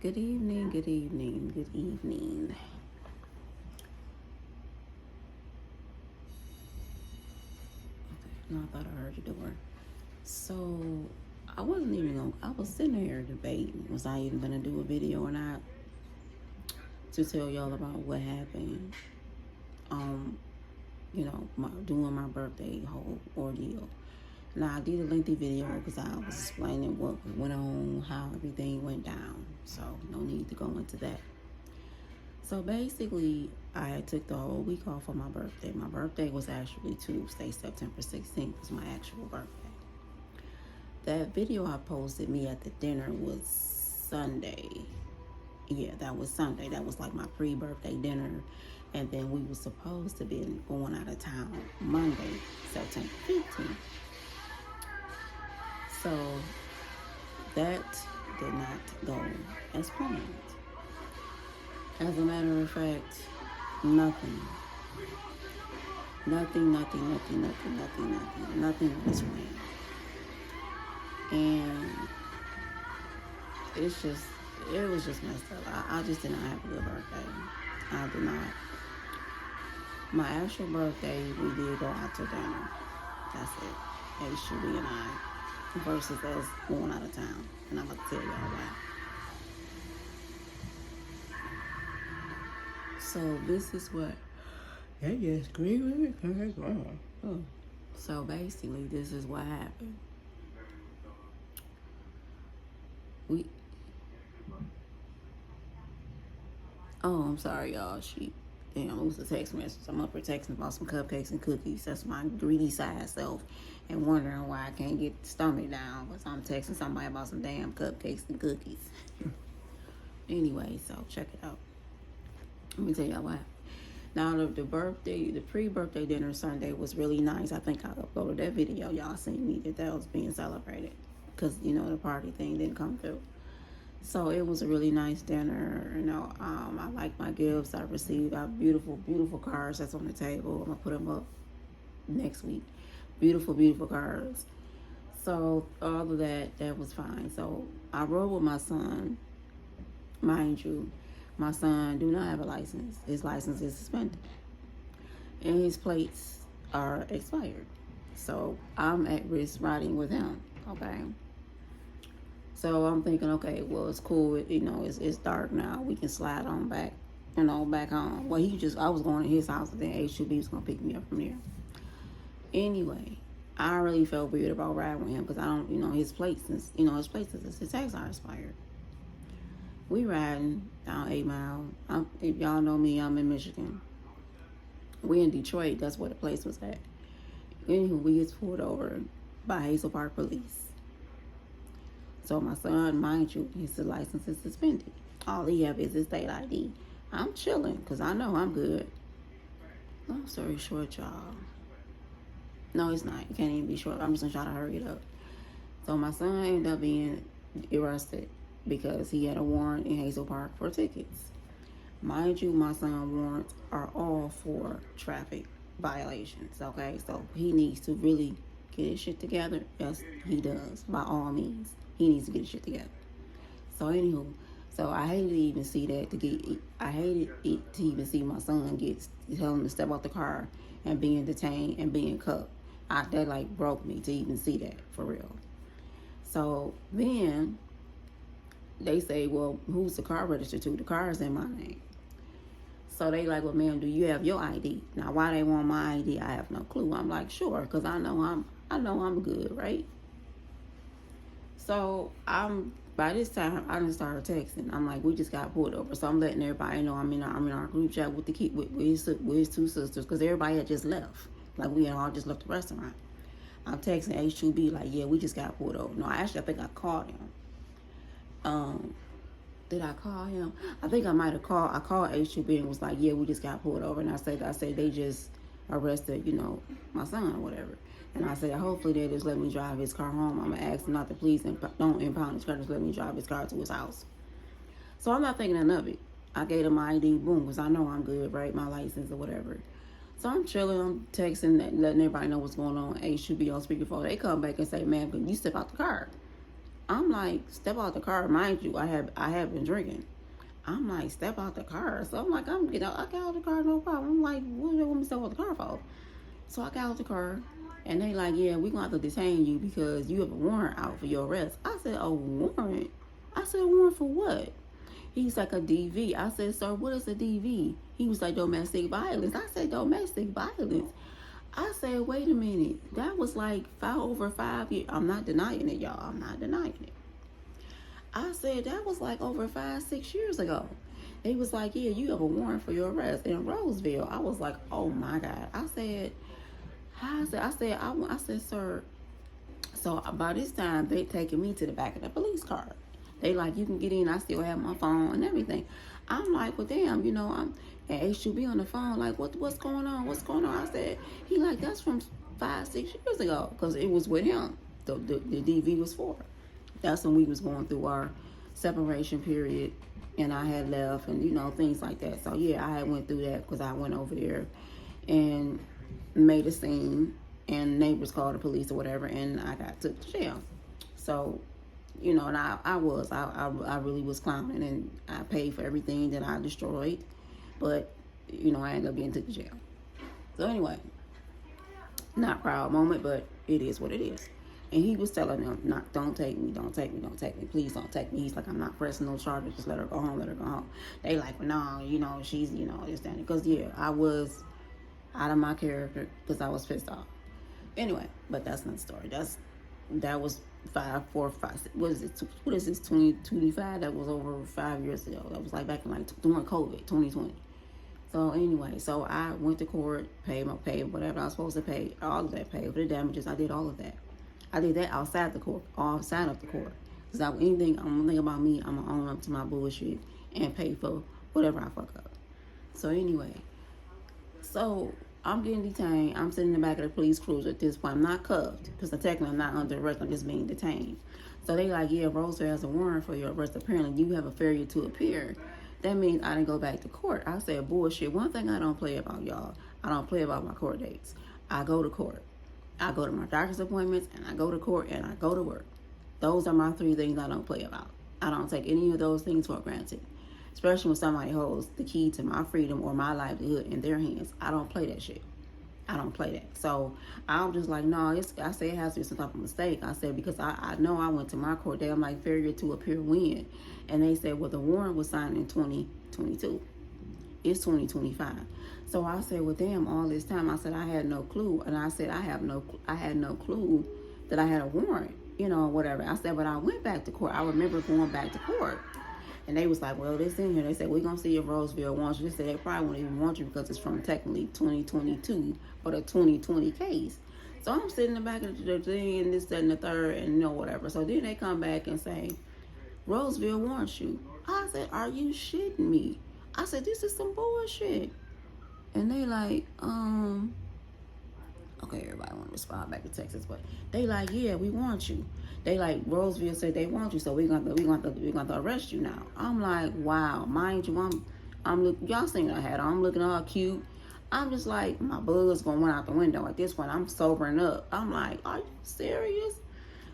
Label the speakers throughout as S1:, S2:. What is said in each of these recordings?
S1: Good evening, good evening, good evening. No, I thought I heard you door. So, I wasn't even gonna, I was sitting here debating, was I even gonna do a video or not to tell y'all about what happened, um, doing my birthday whole ordeal. Now, I did a lengthy video because I was explaining what went on, how everything went down. So, no need to go into that. So basically, I took the whole week off for my birthday. My birthday was actually Tuesday, September 16th was my actual birthday. That video I posted me at the dinner was Sunday. Yeah, that was Sunday. That was like my pre-birthday dinner. And then we were supposed to be going out of town Monday, September 15th. So that did not go as planned. As a matter of fact, nothing was planned. And it was just messed up. I just did not have a good birthday. I did not. My actual birthday, we did go out to dinner. That's it. H2B and I, versus us going out of town. And I'm about to tell y'all why. So this is what So basically this is what happened. I'm sorry y'all. Damn, it was a text message. I'm up here texting about some cupcakes and cookies. That's my greedy side self and wondering why I can't get the stomach down because I'm texting somebody about some damn cupcakes and cookies. Anyway, so check it out. Let me tell y'all what happened. Now, the pre-birthday dinner Sunday was really nice. I think I uploaded that video. Y'all seen me that was being celebrated because, the party thing didn't come through. So it was a really nice dinner. I like my gifts I received. I have beautiful, beautiful cards that's on the table. I'm going to put them up next week. Beautiful, beautiful cards. So all of that was fine. So I rode with my son. Mind you, my son do not have a license. His license is suspended. And his plates are expired. So I'm at risk riding with him, okay? So I'm thinking, okay, well, it's cool. It's dark now. We can slide on back, back home. Well, I was going to his house, and then H2B was going to pick me up from there. Anyway, I really felt weird about riding with him because I don't, his plates, his tags are expired. We riding down 8 Mile. If y'all know me, I'm in Michigan. We in Detroit. That's where the place was at. Anywho, we get pulled over by Hazel Park police. So my son, mind you, his license is suspended. All he have is his state ID. I'm chilling because I know I'm good. Long story short, y'all. No, it's not. It can't even be short. I'm just going to try to hurry it up. So my son ended up being arrested because he had a warrant in Hazel Park for tickets. Mind you, my son's warrants are all for traffic violations, okay? So he needs to really get his shit together. Yes, he does, by all means. He needs to get his shit together. So anywho, I hated to even see that I hated it to even see my son tell him to step out the car and being detained and being cuffed. That broke me to even see that, for real. So then they say, well, who's the car registered to? The car is in my name. So they like, well, ma'am, do you have your ID? Now, why they want my ID, I have no clue. I'm like, sure, because I know I'm good, right? So by this time I done started texting. I'm like, we just got pulled over. So I'm letting everybody know I'm in our group chat with his two sisters because everybody had just left. Like we had all just left the restaurant. I'm texting H2B like, yeah, we just got pulled over. No, I think I called him. Did I call him? I think I might have called. I called H2B and was like, yeah, we just got pulled over. And I said they just arrested, my son or whatever. And I said, hopefully they just let me drive his car home. I'm going to ask them not to please don't impound his car. Just let me drive his car to his house. So I'm not thinking none of it. I gave him my ID, boom, because I know I'm good, right? My license or whatever. So I'm chilling. I'm texting, letting everybody know what's going on. H should be on speakerphone. They come back and say, ma'am, can you step out the car? I'm like, step out the car. Mind you, I have been drinking. I'm like, step out the car. So I'm like, I'm getting out. I got out the car, no problem. I'm like, what do they want me to step out the car for? So I got out the car, and they like, yeah, we gonna have to detain you because you have a warrant out for your arrest. I said, a warrant? I said, a warrant for what? He's like, a DV. I said, sir, what is a DV? He was like, domestic violence. I said, domestic violence. I said, wait a minute. That was like over 5 years. I'm not denying it, y'all. I'm not denying it. I said, that was like over 5-6 years ago. They was like, yeah, you have a warrant for your arrest in Roseville. I was like, oh my God. I said, I said, sir. So by this time, they taking me to the back of the police car. They like, you can get in. I still have my phone and everything. I'm like, well, damn, I'm at HUB on the phone. Like, what's going on? What's going on? I said, he like, that's from 5-6 years ago, because it was with him. The DV was for. That's when we was going through our separation period, and I had left, and things like that. So yeah, I had went through that because I went over there and made a scene, and neighbors called the police or whatever, and I got took to jail. So, and I really was clowning, and I paid for everything that I destroyed, but I ended up getting took to jail. So anyway, not a proud moment, but it is what it is. And he was telling them, don't take me, please don't take me. He's like, I'm not pressing no charges, just let her go home. They like, well, no, she's, this, that. Because, yeah, I was out of my character because I was pissed off. Anyway, but that's not the story. That was 5, what is it? What is this, 2025? That was over 5 years ago. That was like back in during COVID, 2020. So anyway, so I went to court, paid whatever I was supposed to pay, all of that, paid for the damages. I did all of that. I did that outside of the court. Because I'm gonna think about me, I'm gonna own up to my bullshit and pay for whatever I fuck up. So anyway, so I'm getting detained. I'm sitting in the back of the police cruiser at this point. I'm not cuffed because technically I'm not under arrest. I'm just being detained. So they like, yeah, Roseville has a warrant for your arrest. Apparently you have a failure to appear. That means I didn't go back to court. I said, bullshit. One thing I don't play about, y'all, I don't play about my court dates. I go to court. I go to my doctor's appointments, and I go to court, and I go to work. Those are my 3 things I don't play about. I don't take any of those things for granted, especially when somebody holds the key to my freedom or my livelihood in their hands. I don't play that shit. I don't play that. So I'm just like, no, I say it has to be some type of mistake. I said, because I know I went to my court date. I'm like, failure to appear when? And they said, well, the warrant was signed in 2022. It's 2025. So I said, well, damn, all this time. I said, I had no clue. And I said, I had no clue that I had a warrant, whatever. I said, but I went back to court. I remember going back to court. And they was like, well, this in here. They said, we're going to see if Roseville wants you. They said, they probably won't even want you because it's from technically 2022 or the 2020 case. So I'm sitting in the back of the thing and this, that, and the third and whatever. So then they come back and say, Roseville wants you. I said, are you shitting me? I said, this is some bullshit. And they like, okay, everybody want to respond back to Texas, but they like, yeah, we want you. They like, Roseville said they want you, so we're gonna arrest you now. I'm like, wow, mind you, I'm looking, y'all seen what I had on, I'm looking all cute. I'm just like, my blood's gonna run out the window at this point. I'm sobering up. I'm like, are you serious?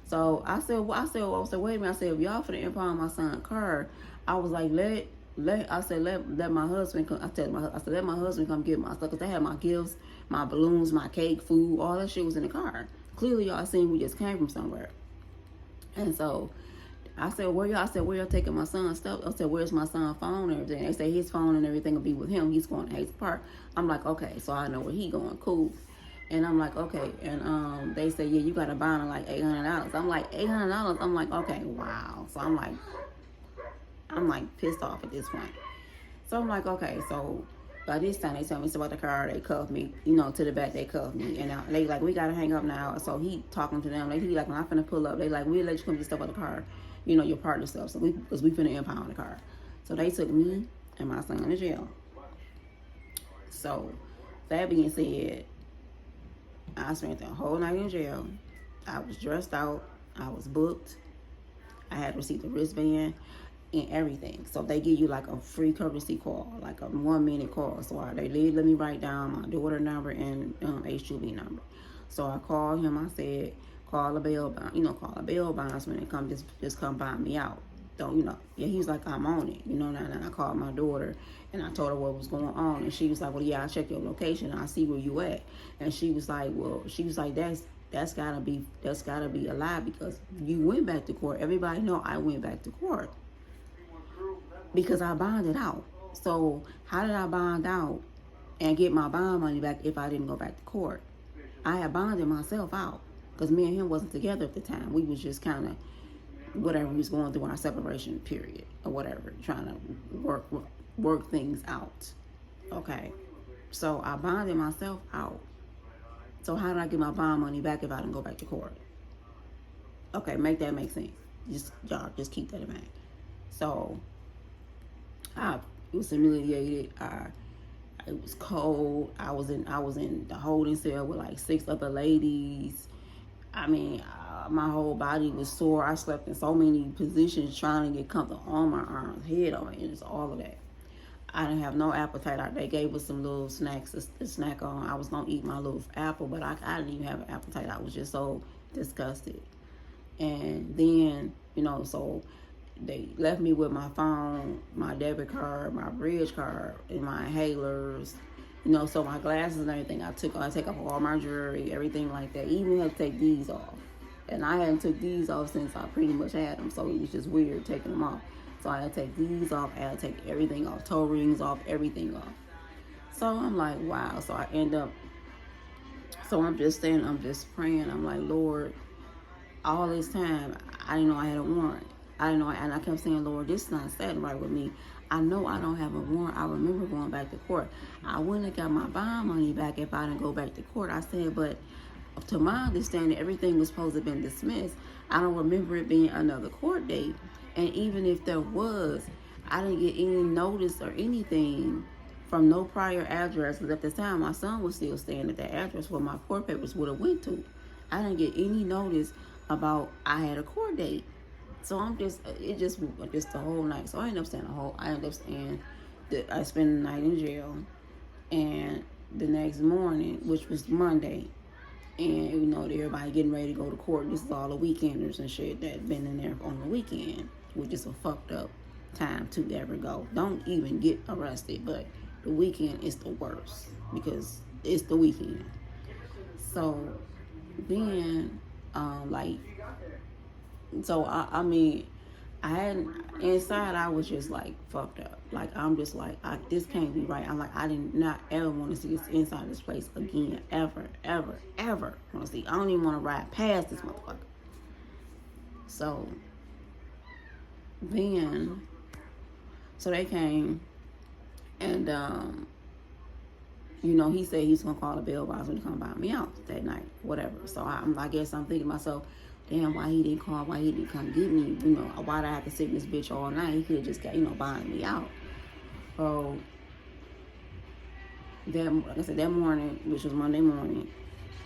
S1: So I said, wait a minute. I said, if y'all finna impound my son's car, I was like, let my husband come. I said, let my husband come get my stuff, because they had my gifts, my balloons, my cake, food, all that shit was in the car. Clearly, y'all seen we just came from somewhere. And so I said, where y'all taking my son's stuff? I said, where's my son's phone and everything? They say his phone and everything will be with him. He's going to Hayes Park. I'm like, okay, so I know where he going. Cool. And I'm like, okay. And they say, yeah, you got to buy him like $800. I'm like, $800? I'm like, okay, wow. So I'm like pissed off at this point. So I'm like, okay. So by this time, they tell me about the car. They cuffed me, to the back. They cuffed me. And they like, we got to hang up now. So he talking to them. He like, when I'm finna pull up, they like, we'll let you come get stuff out the car. Your partner stuff. So because we finna impound the car. So they took me and my son to jail. So that being said, I spent the whole night in jail. I was dressed out. I was booked. I had received the wristband and everything. So they give you like a free courtesy call, like a 1-minute call. So they let me write down my daughter number and HUB number. So I called him. I said, call a bail bond, call a bail bondsman and just come bond me out. Don't, yeah, he was like, I'm on it, and I called my daughter and I told her what was going on, and she was like, well, yeah, I check your location and I see where you at. And she was like, that's gotta be a lie, because you went back to court. Everybody know I went back to court because I bonded out. So how did I bond out and get my bond money back if I didn't go back to court? I had bonded myself out because me and him wasn't together at the time. We was just kind of whatever, we was going through our separation period or whatever, trying to work things out. Okay, so I bonded myself out. So how did I get my bond money back if I didn't go back to court? Okay, make sense. Y'all just keep that in mind. So I was humiliated. It was cold. I was in the holding cell with like 6 other ladies. I mean, my whole body was sore. I slept in so many positions trying to get comfortable, on my arms, head on it, and just all of that. I didn't have no appetite. They gave us some little snacks to snack on. I was gonna eat my little apple, but I didn't even have an appetite. I was just so disgusted. And then, so they left me with my phone, my debit card, my bridge card, and my inhalers. So my glasses and everything, I take off all my jewelry, everything like that. Even had to take these off. And I hadn't took these off since I pretty much had them, so it was just weird taking them off. So I had to take these off, I had to take everything off, toe rings off, everything off. So I'm like, wow. So I end up, so I'm just praying. I'm like, Lord, all this time, I didn't know I had a warrant. I didn't know, and I kept saying, Lord, this is not setting right with me. I know I don't have a warrant. I remember going back to court. I wouldn't have got my bond money back if I didn't go back to court. I said, but to my understanding, everything was supposed to have been dismissed. I don't remember it being another court date. And even if there was, I didn't get any notice or anything from no prior address. Because at the time, my son was still staying at that address where my court papers would have went to. I didn't get any notice about I had a court date. So it just the whole night. So I ended up staying I spent the night in jail. And the next morning, which was Monday, and everybody getting ready to go to court. This is all the weekenders and shit that been in there on the weekend, which is a fucked up time to ever go. Don't even get arrested, but the weekend is the worst because it's the weekend. So then, I mean, I hadn't, inside I was just like fucked up. Like, I'm just like, this can't be right. I'm like, I did not ever want to see this inside this place again. Ever want to see. I don't even want to ride past this motherfucker. So then, so they came and, he said he's going to call a bail bondsman to come buy me out that night, whatever. So I guess I'm thinking to myself, damn, why he didn't call, why he didn't come get me, why'd I have to sit in this bitch all night? He could have just got, buying me out. So, like I said, that morning, which was Monday morning,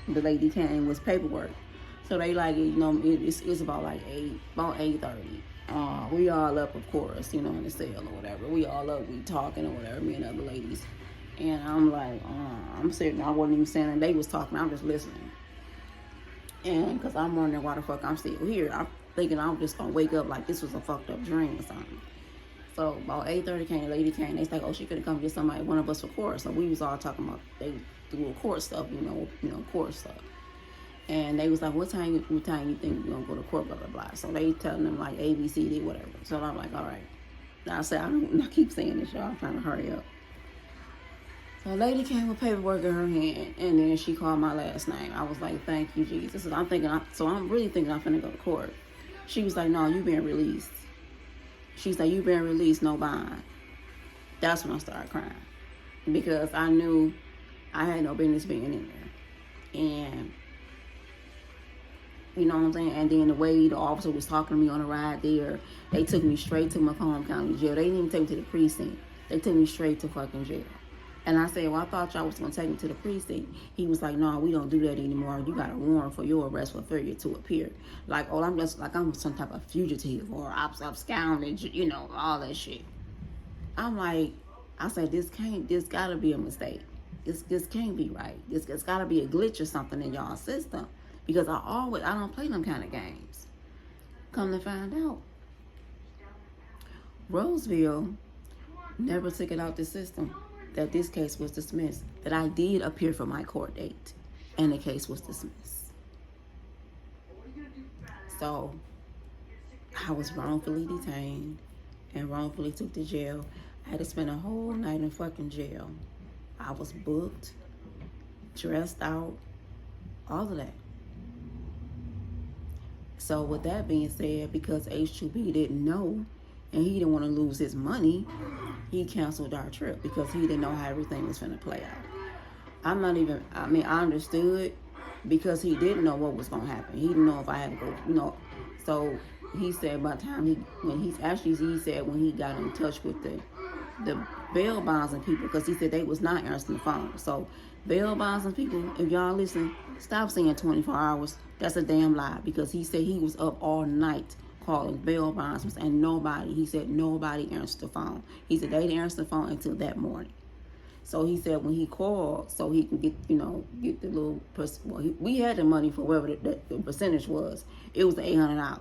S1: the lady came with paperwork. So they it's about like 8:30. We all up, of course, in the cell or whatever. We all up, we talking or whatever, me and other ladies. And I'm like, I'm sitting, I wasn't even saying, they was talking, I'm just listening. And because I'm wondering why the fuck I'm still here. I'm thinking I'm just going to wake up like this was a fucked up dream or something. So about 8:30 came, the lady came. They was like, oh, she could have come get somebody, one of us for court. So we was all talking about, they do court stuff, court stuff. And they was like, what time you think you're going to go to court, blah, blah, blah. So they telling them like A, B, C, D, whatever. So I'm like, all right. Now I said, I keep saying this, y'all. I'm trying to hurry up. So a lady came with paperwork in her hand, and then she called my last name. I was like, thank you, Jesus. I'm really thinking I'm finna go to court. She was like, no, you been released. She's like, you been released, no bond. That's when I started crying. Because I knew I had no business being in there. And, you know what I'm saying? And then the way the officer was talking to me on the ride there, they took me straight to Macomb County Jail. They didn't even take me to the precinct. They took me straight to fucking jail. And I said, well, I thought y'all was going to take me to the precinct. He was like, no, we don't do that anymore. You got a warrant for your arrest for failure to appear. Like, oh, I'm some type of fugitive or absconding, all that shit. I'm like, I said, this got to be a mistake. This can't be right. It's got to be a glitch or something in y'all system. because I don't play them kind of games. Come to find out, Roseville never took it out the system that this case was dismissed, that I did appear for my court date, and the case was dismissed. So I was wrongfully detained and wrongfully took to jail. I had to spend a whole night in fucking jail. I was booked, dressed out, all of that. So with that being said, because H2B didn't know and he didn't want to lose his money, he canceled our trip because he didn't know how everything was going to play out. I understood because he didn't know what was going to happen. He didn't know if I had to go, So he said by the time he said when he got in touch with the bail bonds and people, because he said they was not answering the phone. So bail bonds and people, if y'all listen, stop saying 24 hours. That's a damn lie, because he said he was up all night calling bail bondsmen and he said nobody answered the phone. He said they didn't answer the phone until that morning. So he said when he called, so he can get the little, we had the money for whatever the percentage was. It was the $800.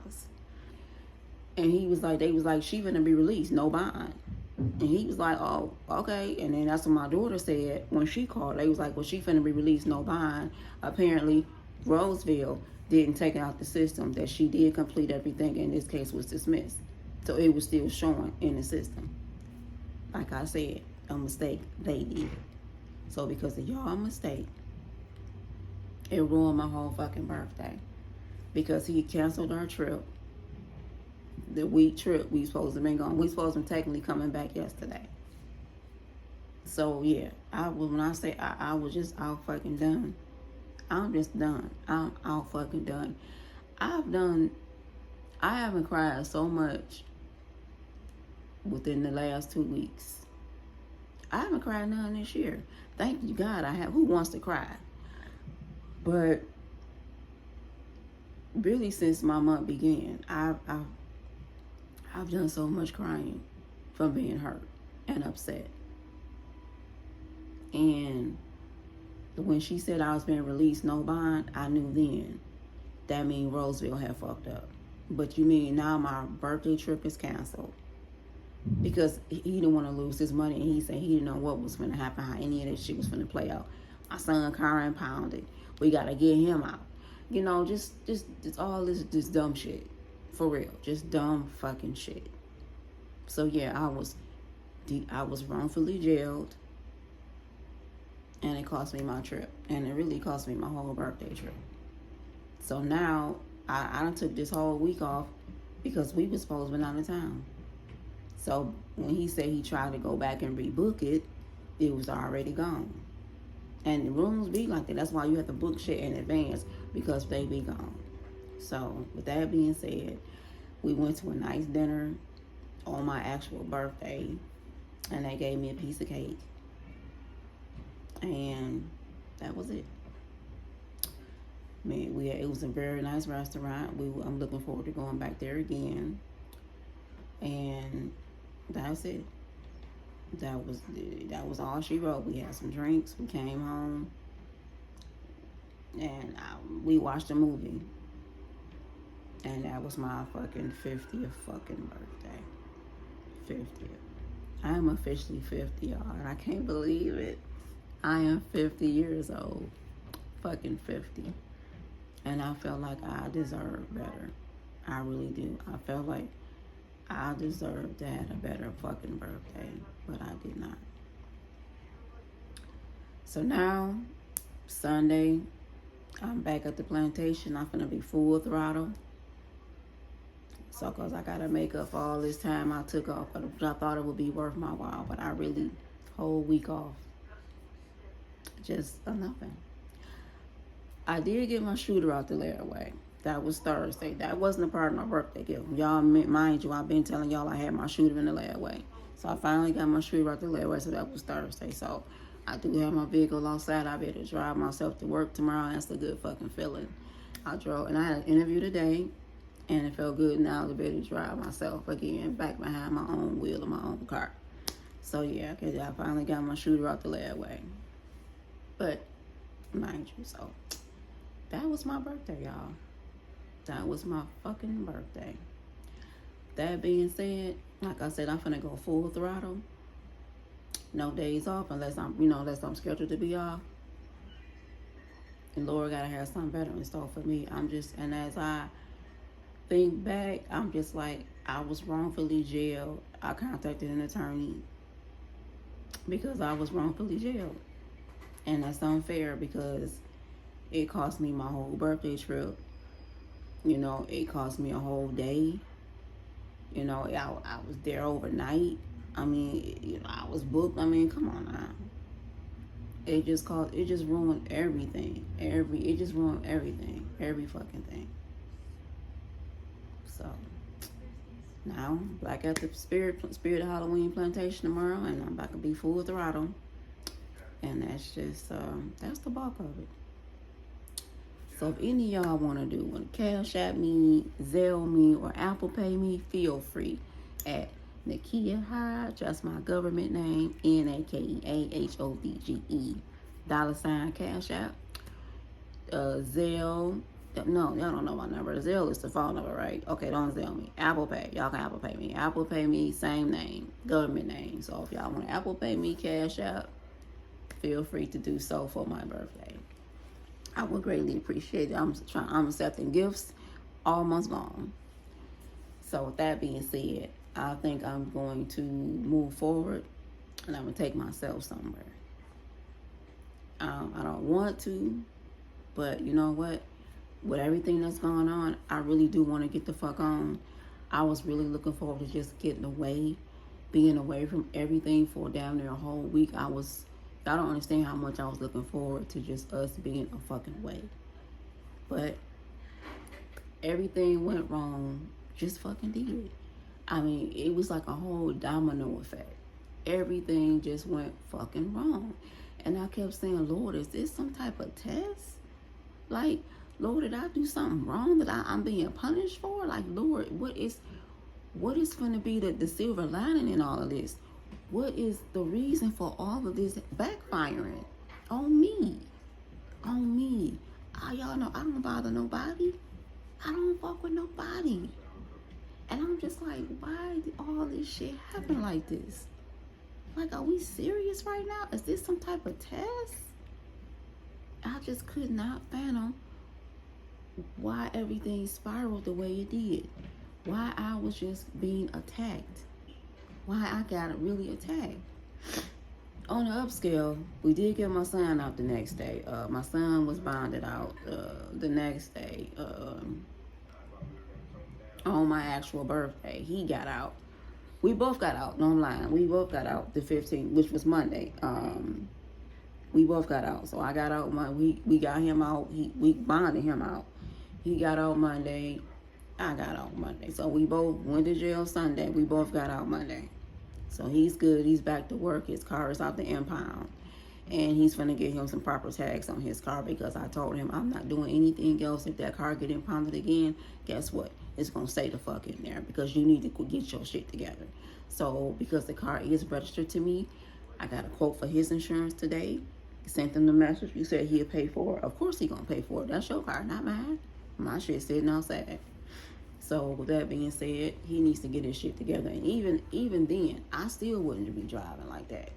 S1: And he was like, they was like, she gonna be released, no bond. And he was like, oh, okay. And then that's what my daughter said when she called. They was like, well, she finna be released, no bond. Apparently, Roseville didn't take it out the system that she did complete everything, and this case was dismissed. So it was still showing in the system. Like I said, a mistake they did. So because of y'all mistake, it ruined my whole fucking birthday. Because he canceled our trip. The week trip we supposed to been gone. We supposed to be technically coming back yesterday. So yeah, when I say I was just out fucking done. I'm just done. I'm out fucking done. I haven't cried so much within the last 2 weeks. I haven't cried none this year. Thank you God I have. Who wants to cry? But really since my month began, I've done so much crying from being hurt and upset. And when she said I was being released, no bond, I knew then that means Roseville had fucked up. But you mean now my birthday trip is canceled? Because he didn't want to lose his money, and he said he didn't know what was going to happen, how any of this shit was going to play out. My son car impounded. We got to get him out. Just all this dumb shit. For real, just dumb fucking shit. So yeah, I was wrongfully jailed, and it cost me my trip, and it really cost me my whole birthday trip. So now I done took this whole week off because we was supposed to be out of town. So when he said he tried to go back and rebook it, it was already gone. And the rooms be like that. That's why you have to book shit in advance, because they be gone. So with that being said, we went to a nice dinner on my actual birthday, and they gave me a piece of cake, and that was it. Man, it was a very nice restaurant. I'm looking forward to going back there again, and that's it. That was all she wrote. We had some drinks. We came home, and we watched a movie. And that was my fucking 50th fucking birthday. 50th. I am officially 50, y'all, and I can't believe it. I am 50 years old. Fucking 50. And I felt like I deserved better. I really do. I felt like I deserved to have a better fucking birthday, but I did not. So now, Sunday, I'm back at the plantation. I'm gonna be full throttle. So, cause I gotta make up for all this time I took off, but I thought it would be worth my while. But I really, whole week off, just nothing. I did get my shooter out the layaway. That was Thursday. That wasn't a part of my birthday gift. Y'all, mind you, I've been telling y'all I had my shooter in the layaway. So I finally got my shooter out the layaway. So that was Thursday. So I do have my vehicle outside. I'll be able to drive myself to work tomorrow. That's a good fucking feeling. I drove, and I had an interview today. And it felt good now to be able to drive myself again, back behind my own wheel of my own car. So yeah, cause I finally got my shooter out the layaway. But mind you, so that was my birthday, y'all. That was my fucking birthday. That being said, like I said, I'm finna go full throttle. No days off unless I'm scheduled to be off. And Lord gotta have something better in store for me. And as I think back, I'm just like, I was wrongfully jailed. I contacted an attorney because I was wrongfully jailed. And that's unfair because it cost me my whole birthday trip. It cost me a whole day. I was there overnight. I mean, I was booked. I mean, come on now. It just ruined everything. It just ruined everything. Every fucking thing. So, now, Black at the Spirit Halloween Plantation tomorrow, and I'm about to be full throttle. And that's just, that's the bulk of it. So if any of y'all want to Cash App me, Zelle me, or Apple Pay me, feel free at Nakia Hodge, that's my government name, NAKEAHODGE, $ Cash App. Zelle, no, y'all don't know my number. Zelle is the phone number, right? Okay, don't Zelle me. Apple Pay, y'all can Apple Pay me. Apple Pay me, same name, government name. So if y'all want to Apple Pay me, Cash App, feel free to do so for my birthday. I would greatly appreciate it. I'm accepting gifts all month long. So with that being said, I think I'm going to move forward and I'm going to take myself somewhere. I don't want to, but you know what? With everything that's going on, I really do want to get the fuck on. I was really looking forward to just getting away, being away from everything for damn near a whole week. I don't understand how much I was looking forward to just us being a fucking way. But everything went wrong, just fucking did. I mean, it was like a whole domino effect. Everything just went fucking wrong. And I kept saying, Lord, is this some type of test? Like, Lord, did I do something wrong that I'm being punished for? Like, Lord, what is going to be the silver lining in all of this? What is the reason for all of this backfiring on me? On me. Y'all know I don't bother nobody. I don't fuck with nobody. And I'm just like, why did all this shit happen like this? Like, are we serious right now? Is this some type of test? I just could not fathom why everything spiraled the way it did. Why I was just being attacked. Why I got really attacked. On the upscale, we did get my son out the next day. My son was bonded out the next day. On my actual birthday, he got out. We both got out. No, I'm lying. We both got out the 15th, which was Monday. We both got out. So I got out. We got him out. We bonded him out. He got out Monday. I got out Monday. So we both went to jail Sunday. We both got out Monday. So he's good. He's back to work. His car is out the impound. And he's going to get him some proper tags on his car because I told him I'm not doing anything else. If that car get impounded again, guess what? It's going to stay the fuck in there because you need to get your shit together. So because the car is registered to me, I got a quote for his insurance today. Sent him the message. You said he'll pay for it. Of course he going to pay for it. That's your car, not mine. My shit sitting outside. So with that being said, he needs to get his shit together. And even then, I still wouldn't be driving like that.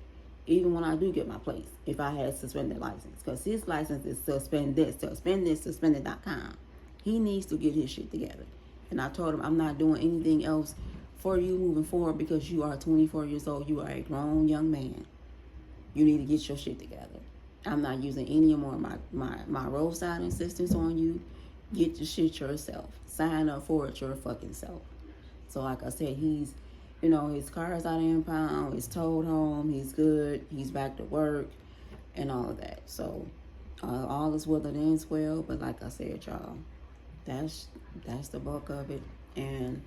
S1: Even when I do get my plates, if I had suspended license. Because his license is suspended.com. He needs to get his shit together. And I told him I'm not doing anything else for you moving forward because you are 24 years old. You are a grown young man. You need to get your shit together. I'm not using any more of my roadside assistance on you. Get your shit yourself. Sign up for it your fucking self. So like I said, he's, his car is out of impound. He's towed home. He's good. He's back to work and all of that. So all is well and ends well. But like I said, y'all, that's the bulk of it. And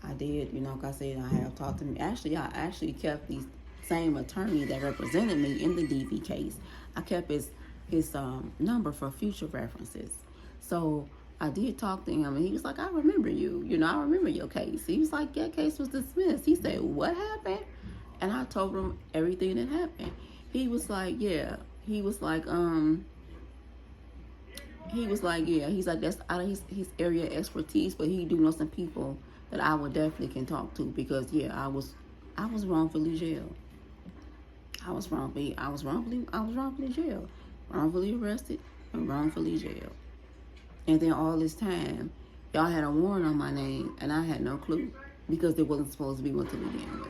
S1: I did, like I said, I have talked to him. Actually, I actually kept the same attorney that represented me in the DV case. I kept his number for future references. So I did talk to him, and he was like, I remember you. I remember your case. He was like, your case was dismissed. He said, what happened? And I told him everything that happened. He was like, yeah. He was like, He was like, yeah, he's like, that's out of his area of expertise, but he do know some people that I would definitely can talk to because yeah, I was wrongfully jailed. I was wrongfully jailed, wrongfully arrested, and wrongfully jailed. And then all this time, y'all had a warrant on my name, and I had no clue because there wasn't supposed to be one to begin with.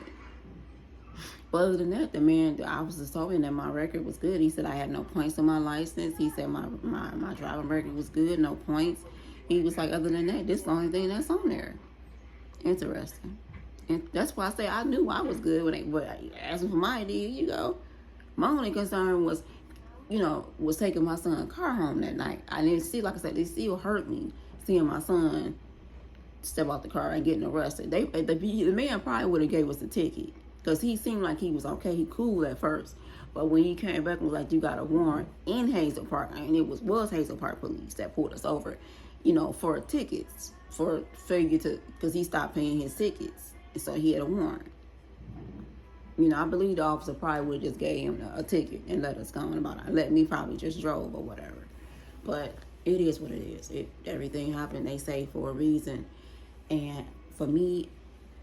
S1: But other than that, the man, I was just told him that my record was good. He said I had no points on my license. He said my driving record was good, no points. He was like, other than that, this is the only thing that's on there. Interesting. And that's why I say I knew I was good when they asking for my ID. You go. My only concern was, was taking my son's car home that night. I didn't see, like I said, it still hurt me seeing my son step out the car and getting arrested. The man probably would have gave us a ticket because he seemed like he was okay. He cool at first. But when he came back and was like, you got a warrant in Hazel Park, and it was Hazel Park police that pulled us over, for tickets, for failure to, because he stopped paying his tickets. And so he had a warrant. I believe the officer probably would have just gave him a ticket and let us go on about it. Let me probably just drove or whatever. But it is what it is. Everything happened, they say, for a reason. And for me,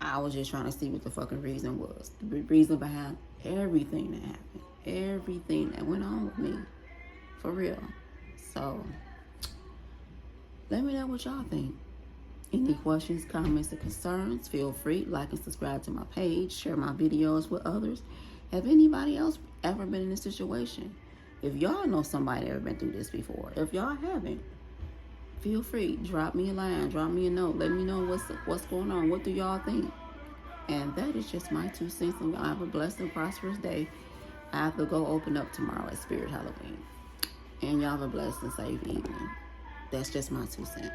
S1: I was just trying to see what the fucking reason was. The reason behind everything that happened. Everything that went on with me. For real. So, let me know what y'all think. Any questions, comments, or concerns, feel free to like and subscribe to my page. Share my videos with others. Have anybody else ever been in this situation? If y'all know somebody that ever been through this before. If y'all haven't, feel free. Drop me a line. Drop me a note. Let me know what's going on. What do y'all think? And that is just my 2 cents. And y'all have a blessed and prosperous day. I have to go open up tomorrow at Spirit Halloween. And y'all have a blessed and safe evening. That's just my 2 cents.